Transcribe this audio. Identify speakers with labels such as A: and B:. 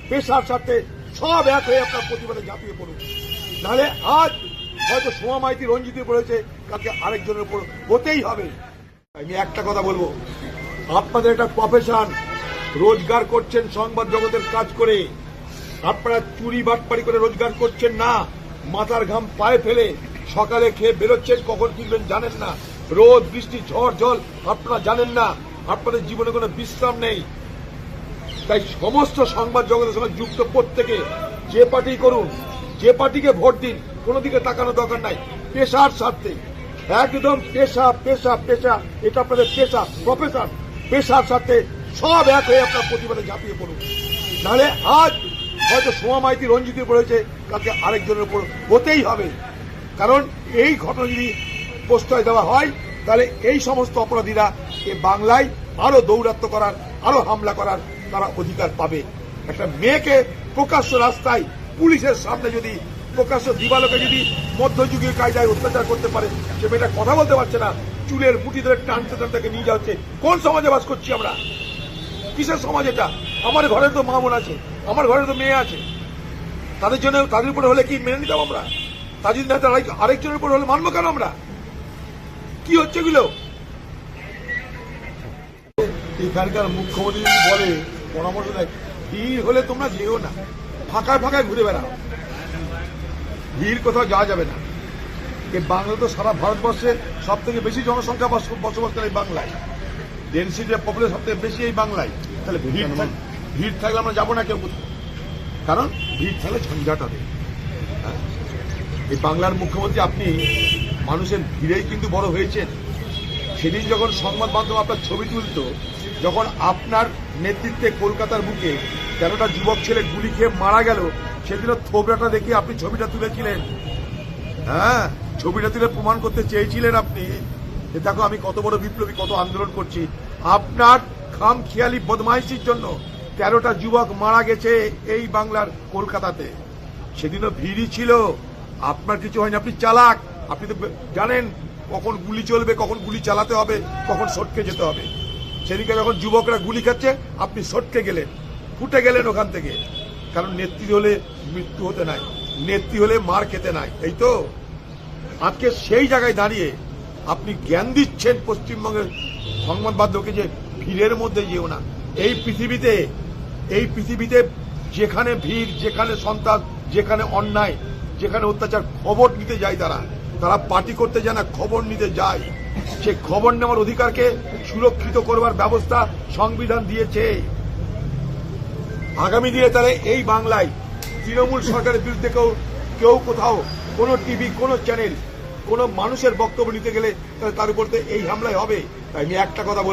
A: পেশার স্বার্থে সব এক হয়ে আপনার প্রতিবাদে ঝাঁপিয়ে পড়ুন। নাহলে আজ হয়তো সোমা মাইতি রঞ্জিতে পড়েছে, কালকে আরেকজনের উপর হতেই হবে। আমি একটা কথা বলবো, আপনাদের একটা প্রফেশন, রোজগার করছেন সংবাদ জগতের কাজ করে, আপনারা চুরি বাটপাড়ি করে রোজগার করছেন না, মাথার ঘাম পায়ে ফেলে সকালে খেয়ে বেরোচ্ছেন, কখন ফিরবেন জানেন না, রোদ বৃষ্টি ঝড় জল আপনারা জানেন না, আপনাদের জীবনে কোনো বিশ্রাম নেই। তাই সমস্ত সংবাদ জগতের সঙ্গে যুক্ত প্রত্যেকে যে পার্টি করুন, যে পার্টিকে ভোট দিন, কোনো দিকে তাকানোর দরকার নাই, পেশার স্বার্থে একদম পেশা পেশা পেশা, এটা আপনাদের পেশা প্রফেশন, পেশার স্বার্থে সব এক হয়ে আপনার প্রতিবাদে ঝাঁপিয়ে পড়ুন। নাহলে আজ হয়তো সোমা মাইতি রঞ্জিতে পড়েছে, কালকে আরেকজনের উপর হতেই হবে। কারণ এই ঘটনা যদি প্রশ্রয় দেওয়া হয়, তাহলে এই সমস্ত অপরাধীরা এ বাংলায় আরো দৌরাত্ম্য করার, আরো হামলা করার তারা অধিকার পাবে। একটা মেয়েকে প্রকাশ্য রাস্তায় পুলিশের সামনে যদি প্রকাশ্য দিবালোকে যদি মধ্যযুগীয় কায়দায় অত্যাচার করতে পারে, সে মেয়েটা কথা বলতে পারছে না, চুলের মুঠি ধরে টানতে টানতে নিয়ে যাচ্ছে। কোন সমাজে বাস করছি আমরা? কিসের সমাজ এটা? আমার ঘরে তো মা বোন আছে, আমার ঘরে তো মেয়ে আছে, তাদের জন্য তাদের উপরে হলে কি মেনে নিতাম আমরা? তাদের আরেকজনের উপর হলে মানবো কেন আমরা? কি হচ্ছে এগুলো? এখানকার মুখ্যমন্ত্রী বলে, পরামর্শ দেয়, ভিড় হলে তোমরা যেও না, ফাঁকায় ফাঁকায় ঘুরে বেড়াও, ভিড় কোথাও যাওয়া যাবে না। এই বাংলা তো সারা ভারতবর্ষে সব থেকে বেশি জনসংখ্যা বসবাস করে এই বাংলায়, ডেনসিটি পপুলেশন সব থেকে বেশি এই বাংলায়। তাহলে ভিড় থাকলে আমরা যাবো না কেউ কোথাও, কারণ ভিড় থাকলে ঝঞ্ঝাট হবে। এই বাংলার মুখ্যমন্ত্রী আপনি মানুষের ভিড়েই কিন্তু বড় হয়েছেন। সেদিন যখন সংবাদ মাধ্যম আপনার ছবি তুলত, যখন আপনার নেতৃত্বে কলকাতার বুকে 13টা যুবক ছেলে গুলি খেয়ে মারা গেল, সেদিনও থোবরাটা দেখে আপনি ছবিটা তুলেছিলেন। হ্যাঁ, ছবিটা তুলে প্রমাণ করতে চেয়েছিলেন আপনি, দেখো আমি কত বড় বিপ্লবী, কত আন্দোলন করছি। আপনার খামখেয়ালি বদমাইশির জন্য 13টা যুবক মারা গেছে এই বাংলার কলকাতাতে। সেদিনও ভিড়ই ছিল, আপনার কিছু হয়নি। আপনি চালাক, আপনি তো জানেন কখন গুলি চলবে, কখন গুলি চালাতে হবে, কখন সটকে যেতে হবে। সেদিকে যখন যুবকরা গুলি খাচ্ছে, আপনি সটকে গেলেন, ফুটে গেলেন ওখান থেকে। কারণ নেত্রী হলে মৃত্যু হতে নাই, নেত্রী হলে মার খেতে নাই। এই তো আজকে সেই জায়গায় দাঁড়িয়ে আপনি জ্ঞান দিচ্ছেন পশ্চিমবঙ্গের সংবাদ মাধ্যমকে যে ভিড়ের মধ্যে যেও না। এই পৃথিবীতে যেখানে ভিড়, যেখানে সন্ত্রাস, যেখানে অন্যায়, যেখানে অত্যাচার, খবর নিতে যায় তারা পার্টি করতে যায় না, খবর নিতে যায়। সে খবর নেওয়ার অধিকারকে সুরক্ষিত করবার ব্যবস্থা সংবিধান দিয়েছে। আগামী দিনে তাহলে এই বাংলায় তৃণমূল সরকারের বিরুদ্ধে কেউ কোথাও কোনো টিভি, কোনো চ্যানেল, কোনো মানুষের বক্তব্য নিতে গেলে তার উপর এই হামলায় হবে। তাই আমি একটা কথা